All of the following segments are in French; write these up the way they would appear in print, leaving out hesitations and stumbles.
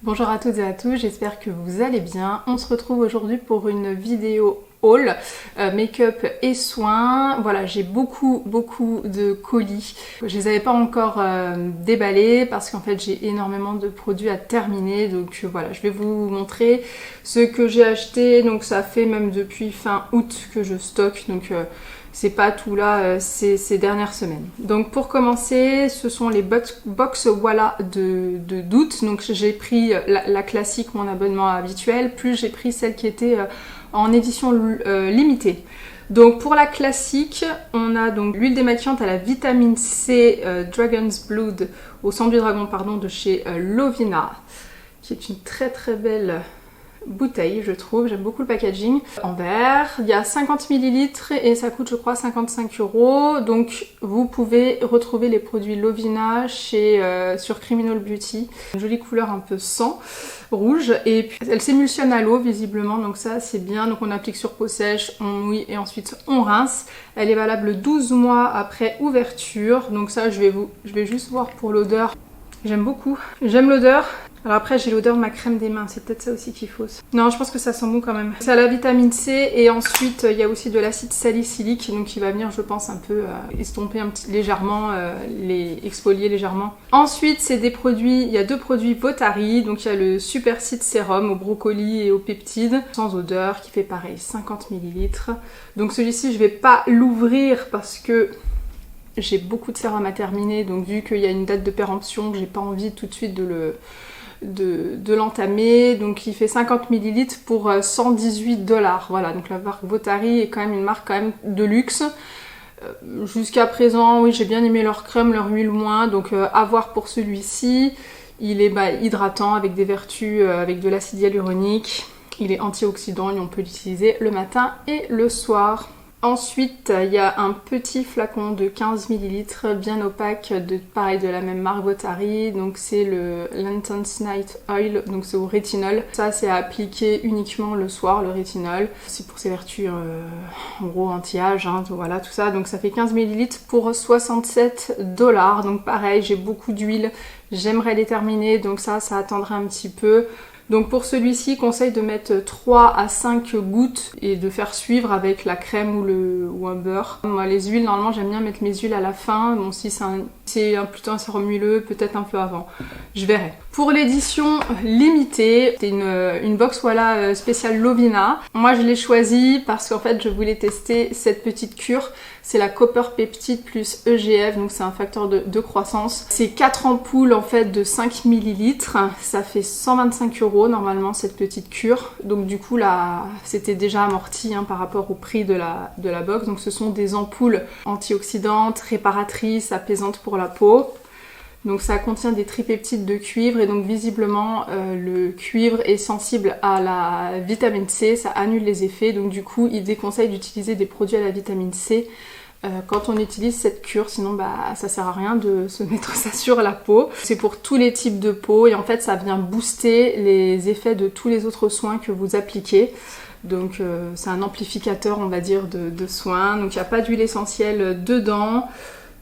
Bonjour à toutes et à tous, j'espère que vous allez bien. On se retrouve aujourd'hui pour une vidéo haul, make-up et soins. Voilà, j'ai beaucoup de colis. Je les avais pas encore déballés parce qu'en fait j'ai énormément de produits à terminer. Donc voilà, je vais vous montrer ce que j'ai acheté. Donc ça fait même depuis fin août que je stocke. Donc c'est pas tout là ces dernières semaines. Donc pour commencer, ce sont les box Voilà d'août. Donc j'ai pris la classique, mon abonnement habituel, plus j'ai pris celle qui était en édition limitée. Donc pour la classique, on a donc l'huile démaquillante à la vitamine C Dragon's Blood au sang du dragon pardon de chez Lovina, qui est une très belle bouteille, je trouve, j'aime beaucoup le packaging. En verre, il y a 50 ml et ça coûte je crois 55 €. Donc vous pouvez retrouver les produits Lovina sur Criminal Beauty. Une jolie couleur un peu sang, rouge, et puis elle s'émulsionne à l'eau visiblement, donc ça c'est bien. Donc on applique sur peau sèche, on mouille et ensuite on rince. Elle est valable 12 mois après ouverture, donc ça je vais juste voir pour l'odeur. J'aime beaucoup, j'aime l'odeur. Alors après j'ai l'odeur de ma crème des mains, c'est peut-être ça aussi qui fausse. Non, je pense que ça sent bon quand même. C'est à la vitamine C et ensuite il y a aussi de l'acide salicylique, donc qui va venir je pense un peu estomper légèrement, exfolier légèrement. Ensuite c'est des produits, il y a deux produits Votari, donc il y a le Supercide Sérum au brocoli et aux peptides, sans odeur, qui fait pareil 50 ml. Donc celui-ci je vais pas l'ouvrir parce que j'ai beaucoup de sérum à terminer, donc vu qu'il y a une date de péremption, j'ai pas envie tout de suite de l'entamer. Donc il fait 50 ml pour 118 $. Voilà, donc la marque Votari est quand même une marque quand même de luxe. Jusqu'à présent, oui, j'ai bien aimé leur crème, leur huile moins, donc à voir pour celui-ci. Il est hydratant avec des vertus, avec de l'acide hyaluronique. Il est antioxydant et on peut l'utiliser le matin et le soir. Ensuite, il y a un petit flacon de 15 ml bien opaque, pareil de la même marque Votari. Donc c'est le Lantuns Night Oil, donc c'est au rétinol. Ça c'est à appliquer uniquement le soir, le rétinol. C'est pour ses vertus en gros anti-âge, hein, voilà tout ça. Donc ça fait 15 ml pour 67 $. Donc pareil, j'ai beaucoup d'huile, j'aimerais les terminer, donc ça attendrait un petit peu. Donc pour celui-ci, conseille de mettre 3 à 5 gouttes et de faire suivre avec la crème ou un beurre. Moi les huiles, normalement j'aime bien mettre mes huiles à la fin. Bon, si c'est plutôt un sérum huileux, peut-être un peu avant. Je verrai. Pour l'édition limitée, c'est une box Voilà spéciale Lovina. Moi je l'ai choisie parce qu'en fait je voulais tester cette petite cure. C'est la Copper Peptide plus EGF, donc c'est un facteur de croissance. C'est 4 ampoules en fait de 5 ml. Ça fait 125 € normalement cette petite cure. Donc du coup là, c'était déjà amorti hein, par rapport au prix de la box. Donc ce sont des ampoules antioxydantes, réparatrices, apaisantes pour la peau. Donc ça contient des tripeptides de cuivre et donc visiblement le cuivre est sensible à la vitamine C, ça annule les effets. Donc du coup il déconseille d'utiliser des produits à la vitamine C quand on utilise cette cure, sinon ça sert à rien de se mettre ça sur la peau. C'est pour tous les types de peau et en fait ça vient booster les effets de tous les autres soins que vous appliquez. Donc c'est un amplificateur on va dire de soins. Donc il n'y a pas d'huile essentielle dedans.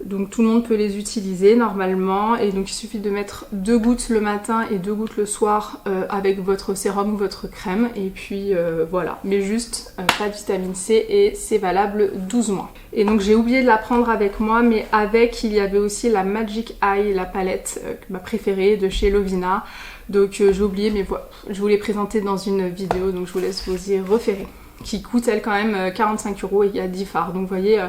Donc tout le monde peut les utiliser normalement et donc il suffit de mettre 2 gouttes le matin et 2 gouttes le soir avec votre sérum ou votre crème et puis voilà, mais juste pas de vitamine C et c'est valable 12 mois. Et donc j'ai oublié de la prendre avec moi, mais avec il y avait aussi la Magic Eye, la palette ma préférée de chez Lovina. Donc j'ai oublié, mais voilà, je vous l'ai présentée dans une vidéo, donc je vous laisse vous y référer. Qui coûte elle quand même 45 € et il y a 10 fards, donc vous voyez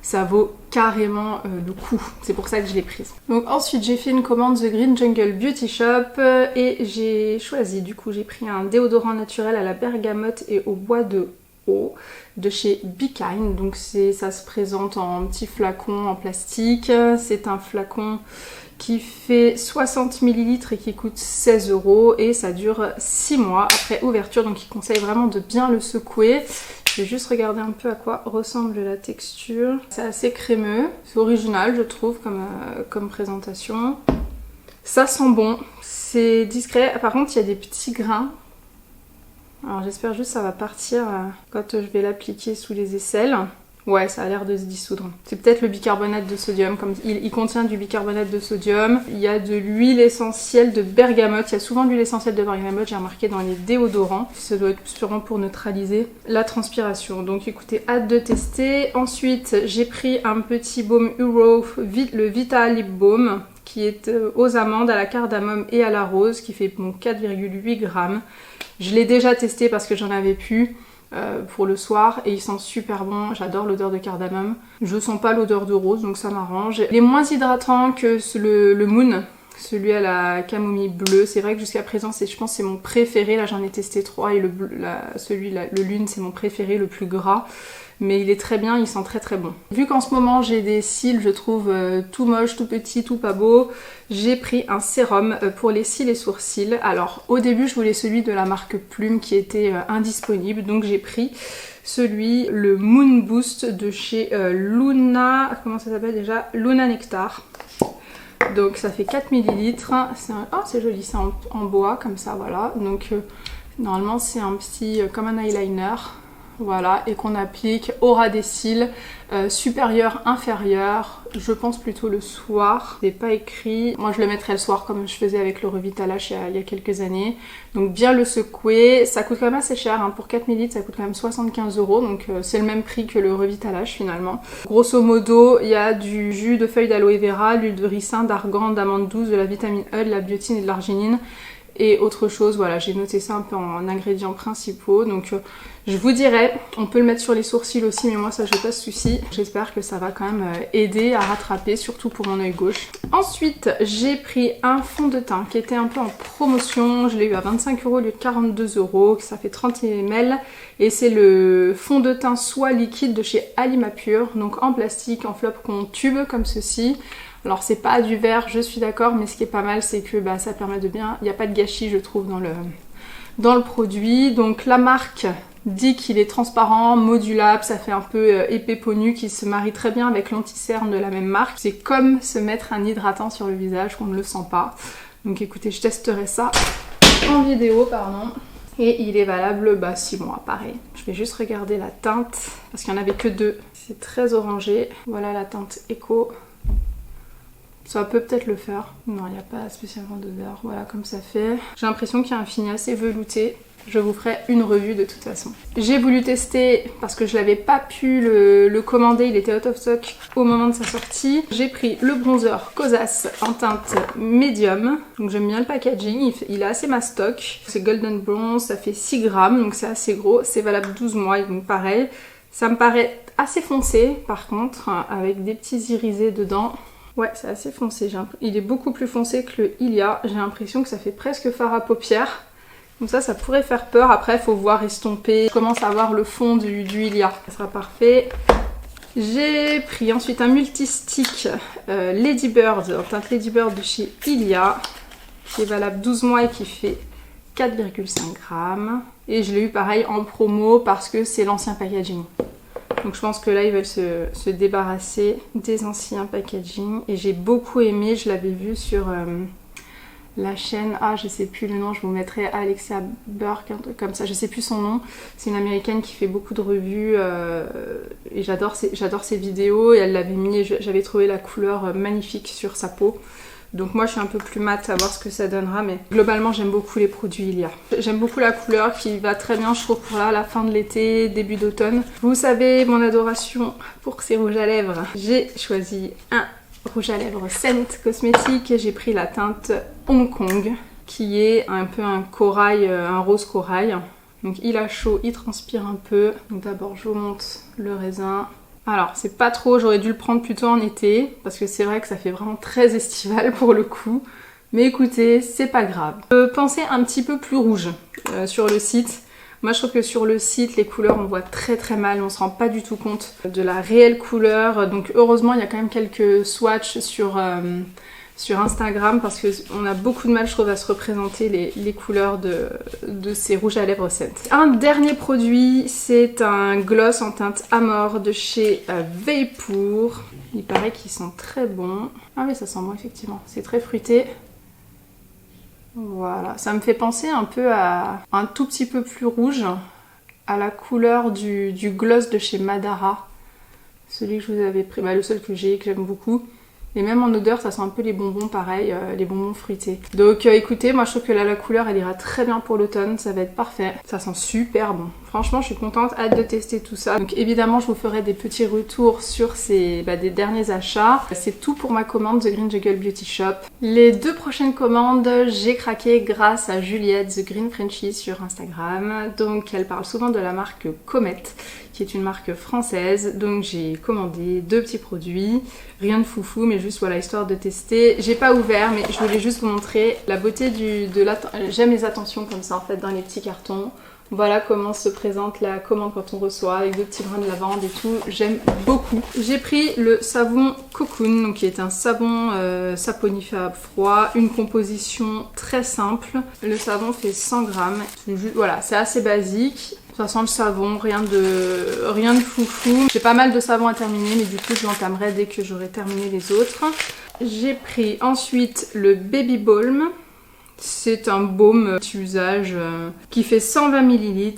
ça vaut carrément le coup, c'est pour ça que je l'ai prise. Donc ensuite j'ai fait une commande The Green Jungle Beauty Shop et j'ai choisi, du coup j'ai pris un déodorant naturel à la bergamote et au bois de haut de chez Be Kind. Donc ça se présente en petit flacon en plastique, c'est un flacon qui fait 60 ml et qui coûte 16 € et ça dure 6 mois après ouverture, donc il conseille vraiment de bien le secouer. Je vais juste regarder un peu à quoi ressemble la texture. C'est assez crémeux, c'est original je trouve comme présentation. Ça sent bon, c'est discret, par contre il y a des petits grains. Alors j'espère juste que ça va partir quand je vais l'appliquer sous les aisselles. Ouais, ça a l'air de se dissoudre. C'est peut-être le bicarbonate de sodium, comme il contient du bicarbonate de sodium. Il y a de l'huile essentielle de bergamote. Il y a souvent de l'huile essentielle de bergamote, j'ai remarqué dans les déodorants. Ça doit être sûrement pour neutraliser la transpiration. Donc écoutez, hâte de tester. Ensuite, j'ai pris un petit baume Euro, le Vita Lip Balm, qui est aux amandes, à la cardamome et à la rose, qui fait bon, 4,8 grammes. Je l'ai déjà testé parce que j'en avais plus. Pour le soir et il sent super bon, j'adore l'odeur de cardamome. Je sens pas l'odeur de rose donc ça m'arrange. Il est moins hydratant que le Moon, celui à la camomille bleue. C'est vrai que jusqu'à présent je pense c'est mon préféré, là j'en ai testé 3 et celui-là, le Lune c'est mon préféré, le plus gras. Mais il est très bien, il sent très très bon. Vu qu'en ce moment j'ai des cils, je trouve tout moche, tout petit, tout pas beau, j'ai pris un sérum pour les cils et sourcils. Alors au début je voulais celui de la marque Plume qui était indisponible, donc j'ai pris le Moon Boost de chez Luna, comment ça s'appelle déjà, Luna Nectar. Donc ça fait 4 ml, oh c'est joli, c'est en bois comme ça, voilà. Donc normalement c'est un petit, comme un eyeliner. Voilà, et qu'on applique au ras des cils, supérieur, inférieur, je pense plutôt le soir. C'est pas écrit, moi je le mettrais le soir comme je faisais avec le Revitalash il y a quelques années. Donc bien le secouer, ça coûte quand même assez cher, hein. Pour 4 ml ça coûte quand même 75 €, donc c'est le même prix que le Revitalash finalement. Grosso modo, il y a du jus de feuilles d'aloe vera, l'huile de ricin, d'argan, d'amande douce, de la vitamine E, de la biotine et de l'arginine. Et autre chose, voilà, j'ai noté ça un peu en ingrédients principaux. Donc je vous dirais, on peut le mettre sur les sourcils aussi, mais moi ça j'ai pas de souci. J'espère que ça va quand même aider à rattraper, surtout pour mon œil gauche. Ensuite, j'ai pris un fond de teint qui était un peu en promotion. Je l'ai eu à 25 € au lieu de 42 €, ça fait 30 ml. Et c'est le fond de teint soie liquide de chez Alimapure, donc en plastique, en flocon tube comme ceci. Alors c'est pas du verre, je suis d'accord, mais ce qui est pas mal c'est que ça permet de bien, il n'y a pas de gâchis je trouve dans le produit. Donc la marque dit qu'il est transparent, modulable, ça fait un peu épais peau nue qui se marie très bien avec l'anti-cerne de la même marque. C'est comme se mettre un hydratant sur le visage qu'on ne le sent pas. Donc écoutez, je testerai ça en vidéo, pardon. Et il est valable 6 mois, pareil. Je vais juste regarder la teinte, parce qu'il n'y en avait que 2. C'est très orangé. Voilà la teinte Eco. Ça peut peut-être le faire. Non, il n'y a pas spécialement d'odeur. Voilà comme ça fait. J'ai l'impression qu'il y a un fini assez velouté. Je vous ferai une revue de toute façon. J'ai voulu tester parce que je n'avais pas pu le commander. Il était out of stock au moment de sa sortie. J'ai pris le bronzer Kosas en teinte médium. Donc j'aime bien le packaging. Il est assez mastoc. C'est Golden Bronze. Ça fait 6 grammes. Donc c'est assez gros. C'est valable 12 mois. Donc pareil. Ça me paraît assez foncé par contre. Avec des petits irisés dedans. Ouais, c'est assez foncé. Il est beaucoup plus foncé que le Ilia. J'ai l'impression que ça fait presque fard à paupières. Donc ça pourrait faire peur. Après, il faut voir estomper. Je commence à voir le fond du Ilia. Ça sera parfait. J'ai pris ensuite un multi-stick Lady Bird, en teinte Lady Bird de chez Ilia, qui est valable 12 mois et qui fait 4,5 grammes. Et je l'ai eu pareil en promo parce que c'est l'ancien packaging. Donc je pense que là ils veulent se débarrasser des anciens packaging. Et j'ai beaucoup aimé, je l'avais vu sur la chaîne, je sais plus le nom, je vous mettrai Alexia Burke, un truc comme ça, je sais plus son nom. C'est une américaine qui fait beaucoup de revues et j'adore ses vidéos. Et elle l'avait mis, j'avais trouvé la couleur magnifique sur sa peau. Donc moi je suis un peu plus mat à voir ce que ça donnera, mais globalement j'aime beaucoup les produits Ilia. J'aime beaucoup la couleur qui va très bien je trouve pour la fin de l'été, début d'automne. Vous savez mon adoration pour ces rouges à lèvres. J'ai choisi un rouge à lèvres Scent Cosmétique et j'ai pris la teinte Hong Kong qui est un peu un corail, un rose corail. Donc il a chaud, il transpire un peu. Donc d'abord je vous montre le raisin. Alors c'est pas trop, j'aurais dû le prendre plutôt en été parce que c'est vrai que ça fait vraiment très estival pour le coup. Mais écoutez, c'est pas grave. Pensez un petit peu plus rouge sur le site. Moi je trouve que sur le site les couleurs on voit très très mal, on se rend pas du tout compte de la réelle couleur. Donc heureusement il y a quand même quelques swatchs sur Instagram parce qu'on a beaucoup de mal je trouve à se représenter les couleurs de ces rouges à lèvres Scent. Un dernier produit, c'est un gloss en teinte Amore de chez Vapeur. Il paraît qu'ils sont très bons. Ah oui ça sent bon effectivement, c'est très fruité. Voilà, ça me fait penser un peu à un tout petit peu plus rouge, à la couleur du gloss de chez Madara. celui que je vous avais pris, le seul que j'aime beaucoup. Et même en odeur, ça sent un peu les bonbons, pareil, les bonbons fruités. Donc écoutez, moi je trouve que là la couleur elle ira très bien pour l'automne, ça va être parfait. Ça sent super bon. Franchement, je suis contente, hâte de tester tout ça. Donc évidemment, je vous ferai des petits retours sur des derniers achats. C'est tout pour ma commande The Green Juggle Beauty Shop. Les 2 prochaines commandes, j'ai craqué grâce à Juliette The Green Frenchie sur Instagram. Donc elle parle souvent de la marque Comet, qui est une marque française. Donc j'ai commandé 2 petits produits, rien de foufou, mais juste voilà, histoire de tester. J'ai pas ouvert, mais je voulais juste vous montrer la beauté j'aime les attentions comme ça en fait dans les petits cartons. Voilà comment se présente la commande quand on reçoit, avec 2 petits grains de lavande et tout, j'aime beaucoup. J'ai pris le savon Cocoon, donc qui est un savon saponifiable froid, une composition très simple. Le savon fait 100 grammes, voilà, c'est assez basique. Ça sent le savon, rien de foufou. J'ai pas mal de savons à terminer, mais du coup je l'entamerai dès que j'aurai terminé les autres. J'ai pris ensuite le Baby Balm. C'est un baume multi-usage qui fait 120 ml.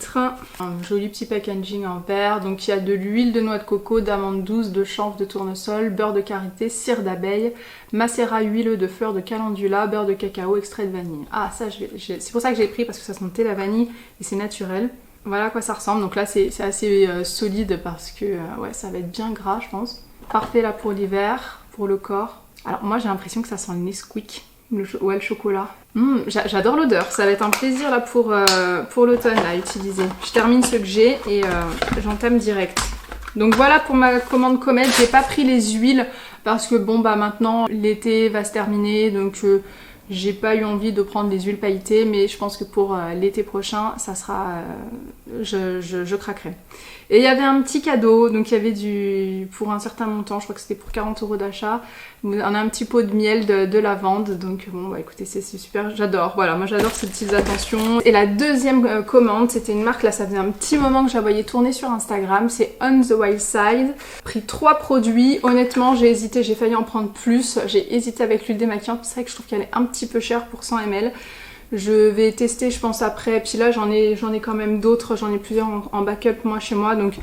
Un joli petit packaging en verre. Donc il y a de l'huile de noix de coco, d'amande douce, de chanvre, de tournesol, beurre de karité, cire d'abeille, macérat huileux de fleurs de calendula, beurre de cacao, extrait de vanille. Ah ça, c'est pour ça que j'ai pris parce que ça sentait la vanille et c'est naturel. Voilà à quoi ça ressemble. Donc là c'est assez solide parce que ouais, ça va être bien gras je pense. Parfait là pour l'hiver, pour le corps. Alors moi j'ai l'impression que ça sent le Nesquik. Le chocolat. J'adore l'odeur, ça va être un plaisir là pour l'automne à utiliser. Je termine ce que j'ai et j'entame direct. Donc voilà pour ma commande Comet. J'ai pas pris les huiles parce que bon bah maintenant l'été va se terminer donc j'ai pas eu envie de prendre des huiles pailletées, mais je pense que pour l'été prochain ça sera je craquerai. Et il y avait un petit cadeau, donc il y avait pour un certain montant, je crois que c'était pour 40 € d'achat, on a un petit pot de miel de lavande, donc bon bah écoutez c'est super, j'adore, voilà, moi j'adore ces petites attentions. Et la deuxième commande, c'était une marque, là ça faisait un petit moment que je la voyais tourner sur Instagram, c'est On The Wild Side. Pris 3 produits, honnêtement j'ai hésité, j'ai failli en prendre plus, j'ai hésité avec l'huile démaquillante, c'est vrai que je trouve qu'elle est un petit peu chère pour 100 ml. Je vais tester je pense après, puis là j'en ai quand même d'autres, j'en ai plusieurs en backup moi chez moi, donc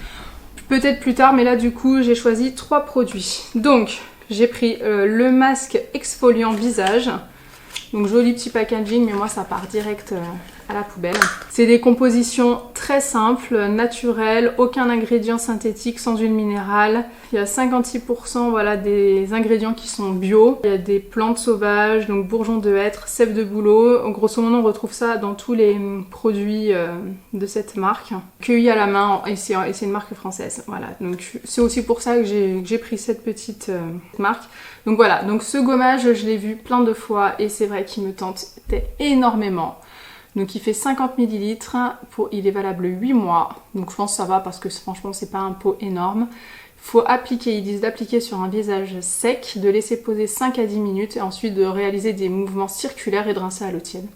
peut-être plus tard, mais là du coup j'ai choisi 3 produits. Donc j'ai pris le masque exfoliant visage, donc joli petit packaging, mais moi ça part direct à la poubelle. C'est des compositions très simples, naturelles, aucun ingrédient synthétique, sans huile minérale. Il y a 56% voilà, des ingrédients qui sont bio. Il y a des plantes sauvages, donc bourgeons de hêtre, sève de bouleau. Grosso modo on retrouve ça dans tous les produits de cette marque. Cueillis à la main, et c'est une marque française. Voilà, donc c'est aussi pour ça que j'ai pris cette petite marque. Donc voilà, donc ce gommage je l'ai vu plein de fois et c'est vrai qu'il me tentait énormément. Donc il fait 50 ml, il est valable 8 mois, donc je pense que ça va parce que franchement c'est pas un pot énorme. Il faut appliquer, ils disent d'appliquer sur un visage sec, de laisser poser 5 à 10 minutes et ensuite de réaliser des mouvements circulaires et de rincer à l'eau tiède.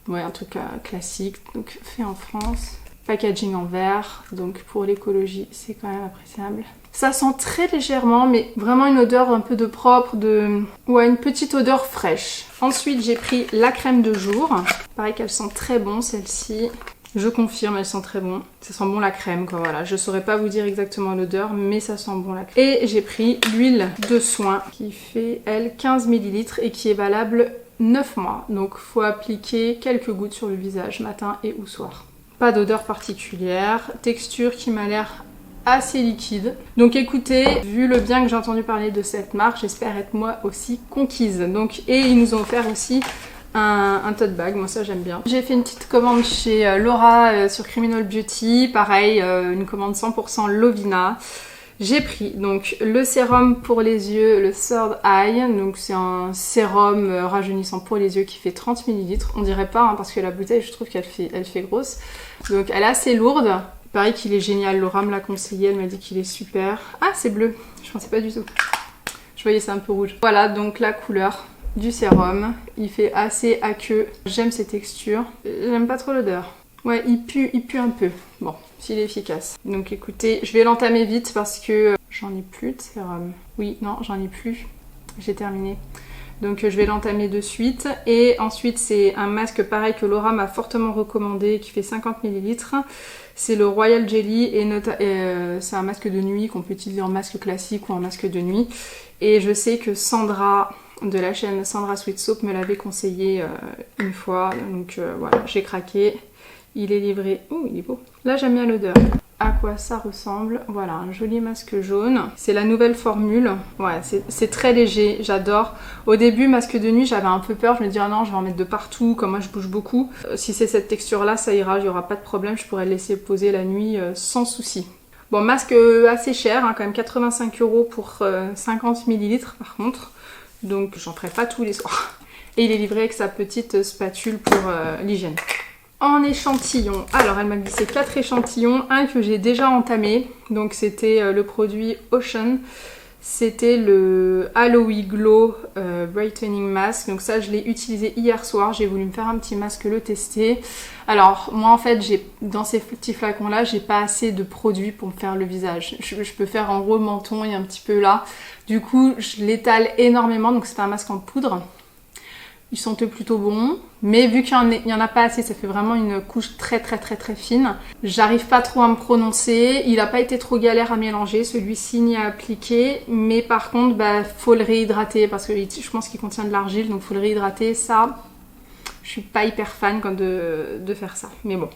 Ouais, un truc classique, donc fait en France. Packaging en verre, donc pour l'écologie c'est quand même appréciable. Ça sent très légèrement, mais vraiment une odeur un peu de propre, ouais, une petite odeur fraîche. Ensuite, j'ai pris la crème de jour. Pareil qu'elle sent très bon, celle-ci. Je confirme, elle sent très bon. Ça sent bon la crème, quoi, voilà. Je saurais pas vous dire exactement l'odeur, mais ça sent bon la crème. Et j'ai pris l'huile de soin qui fait, elle, 15 ml et qui est valable 9 mois. Donc, faut appliquer quelques gouttes sur le visage, matin et ou soir. Pas d'odeur particulière. Texture qui m'a l'air assez liquide. Donc écoutez, vu le bien que j'ai entendu parler de cette marque, j'espère être moi aussi conquise. Donc, et ils nous ont offert aussi un tote bag, moi ça j'aime bien. J'ai fait une petite commande chez Laura sur Criminal Beauty, pareil, une commande 100% Lovina. J'ai pris donc le sérum pour les yeux, le Third Eye, donc c'est un sérum rajeunissant pour les yeux qui fait 30 ml. On dirait pas hein, parce que la bouteille je trouve qu'elle fait grosse. Donc elle est assez lourde. Pareil qu'il est génial, Laura me l'a conseillé, elle m'a dit qu'il est super. Ah c'est bleu, je pensais pas du tout. Je voyais c'est un peu rouge. Voilà donc la couleur du sérum, il fait assez aqueux. J'aime ses textures, j'aime pas trop l'odeur. Ouais il pue un peu, bon s'il est efficace. Donc écoutez, je vais l'entamer vite parce que j'en ai plus de sérum. Oui, non j'en ai plus, j'ai terminé. Donc je vais l'entamer de suite. Et ensuite c'est un masque pareil que Laura m'a fortement recommandé qui fait 50 ml. C'est le Royal Jelly et c'est un masque de nuit qu'on peut utiliser en masque classique ou en masque de nuit. Et je sais que Sandra de la chaîne Sandra Sweet Soap me l'avait conseillé une fois. Donc voilà, j'ai craqué. Il est livré. Oh, il est beau. Là j'aime bien l'odeur. À quoi ça ressemble? Voilà, un joli masque jaune. C'est la nouvelle formule. Ouais, c'est très léger, j'adore. Au début, masque de nuit, j'avais un peu peur. Je me disais, ah non, je vais en mettre de partout, comme moi je bouge beaucoup. Si c'est cette texture-là, ça ira, il n'y aura pas de problème. Je pourrais le laisser poser la nuit sans souci. Bon, masque assez cher, hein, quand même 85 € pour 50 ml par contre. Donc, j'en ferai pas tous les soirs. Et il est livré avec sa petite spatule pour l'hygiène. En échantillon, alors elle m'a glissé 4 échantillons, un que j'ai déjà entamé, donc c'était le produit Ocean, c'était le Aloe Glow Brightening Mask, donc ça je l'ai utilisé hier soir, j'ai voulu me faire un petit masque, le tester. Alors moi en fait dans ces petits flacons là, j'ai pas assez de produits pour me faire le visage, je peux faire en gros le menton et un petit peu là, du coup je l'étale énormément, donc c'est un masque en poudre. Ils sentent plutôt bon, mais vu qu'il n'y en a pas assez, ça fait vraiment une couche très fine. J'arrive pas trop à me prononcer, il n'a pas été trop galère à mélanger, celui-ci ni à appliquer, mais par contre, faut le réhydrater parce que je pense qu'il contient de l'argile, donc faut le réhydrater. Ça, je suis pas hyper fan de faire ça, mais bon,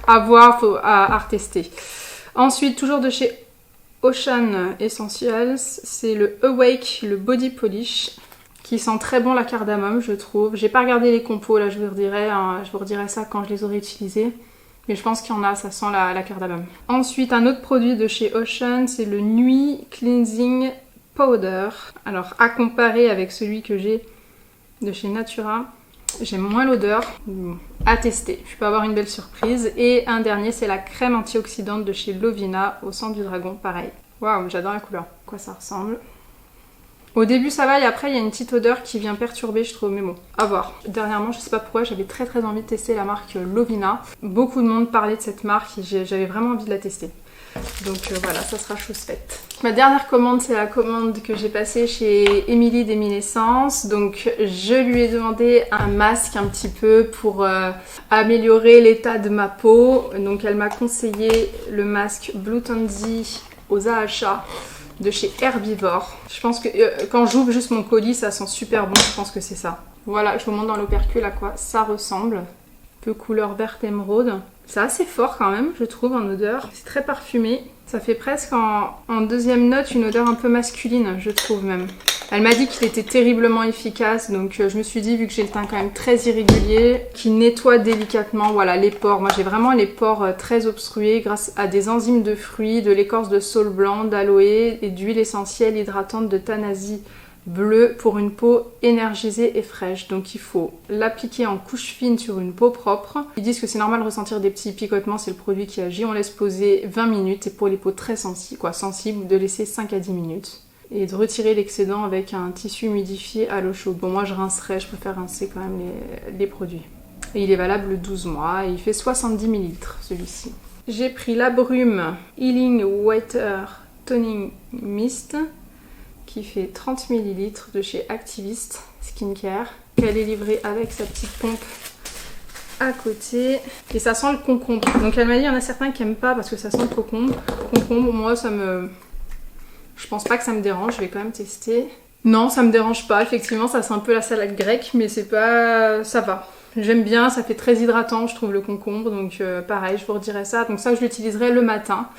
à voir, à retester. Ensuite, toujours de chez Ocean Essentials, c'est le Awake, le Body Polish, qui sent très bon la cardamome, je trouve. J'ai pas regardé les compos, là je vous redirai ça quand je les aurai utilisés. Mais je pense qu'il y en a, ça sent la cardamome. Ensuite, un autre produit de chez Ocean, c'est le Nuit Cleansing Powder. Alors, à comparer avec celui que j'ai de chez Natura, j'aime moins l'odeur. À tester, je peux avoir une belle surprise. Et un dernier, c'est la crème antioxydante de chez Lovina, au sang du dragon, pareil. Waouh, j'adore la couleur. À quoi ça ressemble? Au début ça va et après il y a une petite odeur qui vient perturber, je trouve, mais bon, à voir. Dernièrement, je sais pas pourquoi, j'avais très envie de tester la marque Lovina. Beaucoup de monde parlait de cette marque et j'avais vraiment envie de la tester. Donc voilà, ça sera chose faite. Ma dernière commande, c'est la commande que j'ai passée chez Emily d'Eminescence. Donc je lui ai demandé un masque un petit peu pour améliorer l'état de ma peau. Donc elle m'a conseillé le masque Blue Tansy aux AHA de chez Herbivore. Je pense que quand j'ouvre juste mon colis, ça sent super bon, je pense que c'est ça. Voilà, je vous montre dans l'opercule à quoi ça ressemble. Un peu couleur verte émeraude. C'est assez fort quand même, je trouve, en odeur. C'est très parfumé. Ça fait presque en deuxième note une odeur un peu masculine, je trouve même. Elle m'a dit qu'il était terriblement efficace, donc je me suis dit, vu que j'ai le teint quand même très irrégulier, qu'il nettoie délicatement, voilà, les pores. Moi j'ai vraiment les pores très obstrués grâce à des enzymes de fruits, de l'écorce de saule blanc, d'aloe et d'huile essentielle hydratante de Tanasi bleu pour une peau énergisée et fraîche. Donc il faut l'appliquer en couche fine sur une peau propre. Ils disent que c'est normal de ressentir des petits picotements, c'est le produit qui agit. On laisse poser 20 minutes et pour les peaux très sensibles, de laisser 5 à 10 minutes. Et de retirer l'excédent avec un tissu humidifié à l'eau chaude. Bon, moi je rincerai, je préfère rincer quand même les produits. Et il est valable 12 mois et il fait 70 ml celui-ci. J'ai pris la Brume Healing Water Toning Mist qui fait 30 ml de chez Activist Skincare. Elle est livrée avec sa petite pompe à côté. Et ça sent le concombre. Donc elle m'a dit il y en a certains qui n'aiment pas parce que ça sent le concombre. Moi ça me... Je pense pas que ça me dérange, je vais quand même tester. Non, ça me dérange pas, effectivement ça sent un peu la salade grecque, mais c'est pas... ça va. J'aime bien, ça fait très hydratant, je trouve, le concombre, donc pareil, je vous redirai ça. Donc ça, je l'utiliserai le matin.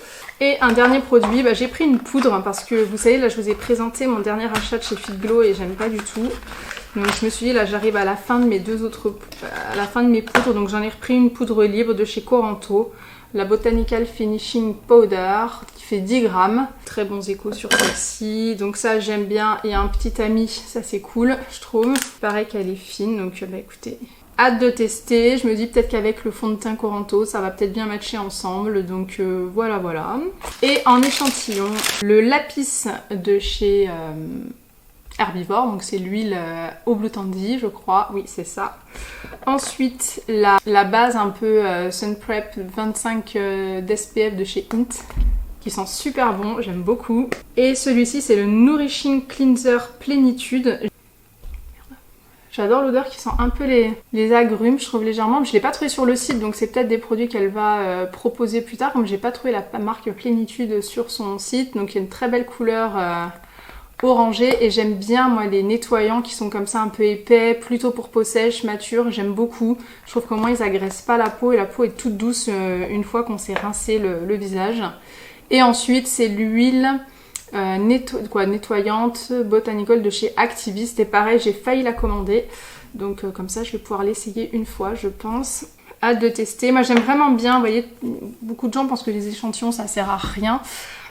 Et un dernier produit, j'ai pris une poudre, parce que vous savez, là, je vous ai présenté mon dernier achat de chez Fit Glow et j'aime pas du tout. Donc je me suis dit, là, j'arrive à la fin de mes poudres, donc j'en ai repris une poudre libre de chez Coranto. La Botanical Finishing Powder qui fait 10 grammes. Très bons échos sur celle-ci. Donc ça j'aime bien. Il y a un petit ami, ça c'est cool je trouve. Pareil qu'elle est fine, donc écoutez. Hâte de tester. Je me dis peut-être qu'avec le fond de teint Coranto, ça va peut-être bien matcher ensemble. Donc voilà. Et en échantillon, le lapis de chez Herbivore, donc c'est l'huile au Blue Tansy, je crois, oui c'est ça. Ensuite la base un peu Sun Prep 25 d'SPF de chez Hint, qui sent super bon, j'aime beaucoup. Et celui-ci c'est le Nourishing Cleanser Plénitude. J'adore l'odeur qui sent un peu les agrumes, je trouve légèrement. Je l'ai pas trouvé sur le site, donc c'est peut-être des produits qu'elle va proposer plus tard, comme j'ai pas trouvé la marque Plénitude sur son site. Donc il y a une très belle couleur orangée et j'aime bien moi les nettoyants qui sont comme ça un peu épais, plutôt pour peau sèche, mature, j'aime beaucoup. Je trouve qu'au moins ils agressent pas la peau et la peau est toute douce une fois qu'on s'est rincé le visage. Et ensuite c'est l'huile nettoyante Botanical de chez Activist et pareil j'ai failli la commander, donc comme ça je vais pouvoir l'essayer une fois je pense. Hâte de tester. Moi j'aime vraiment bien, vous voyez, beaucoup de gens pensent que les échantillons ça sert à rien.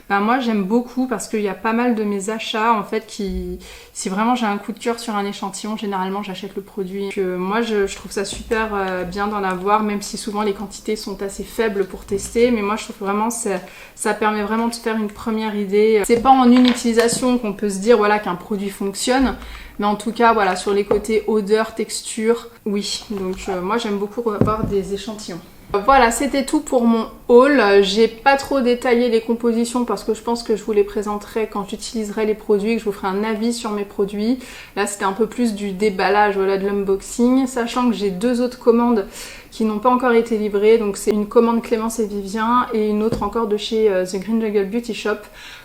Ben moi j'aime beaucoup parce qu'il y a pas mal de mes achats en fait qui, si vraiment j'ai un coup de cœur sur un échantillon, généralement j'achète le produit. Moi je trouve ça super bien d'en avoir, même si souvent les quantités sont assez faibles pour tester, mais moi je trouve vraiment ça permet vraiment de se faire une première idée. C'est pas en une utilisation qu'on peut se dire voilà qu'un produit fonctionne, mais en tout cas voilà sur les côtés odeur, texture, oui. Donc moi j'aime beaucoup avoir des échantillons. Voilà, c'était tout pour mon haul. J'ai pas trop détaillé les compositions parce que je pense que je vous les présenterai quand j'utiliserai les produits et que je vous ferai un avis sur mes produits. Là, c'était un peu plus du déballage, voilà, de l'unboxing, sachant que j'ai 2 autres commandes qui n'ont pas encore été livrées. Donc c'est une commande Clémence et Vivien et une autre encore de chez The Green Jungle Beauty Shop.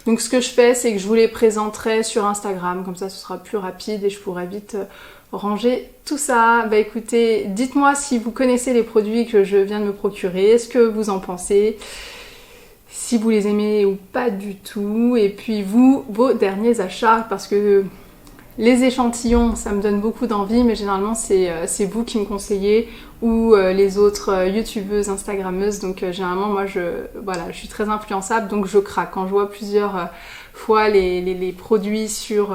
Donc ce que je fais, c'est que je vous les présenterai sur Instagram, comme ça ce sera plus rapide et je pourrai vite ranger tout ça. Bah écoutez, dites-moi si vous connaissez les produits que je viens de me procurer, ce que vous en pensez, si vous les aimez ou pas du tout, et puis vous, vos derniers achats, parce que les échantillons, ça me donne beaucoup d'envie, mais généralement c'est vous qui me conseillez ou les autres youtubeuses, instagrammeuses. Donc généralement moi je suis très influençable, donc je craque. Quand je vois plusieurs fois les produits sur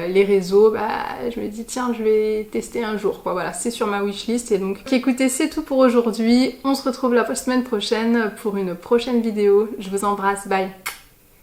les réseaux, bah, je me dis tiens je vais tester un jour, quoi. Voilà, c'est sur ma wishlist. Et donc écoutez, c'est tout pour aujourd'hui. On se retrouve la semaine prochaine pour une prochaine vidéo. Je vous embrasse, bye.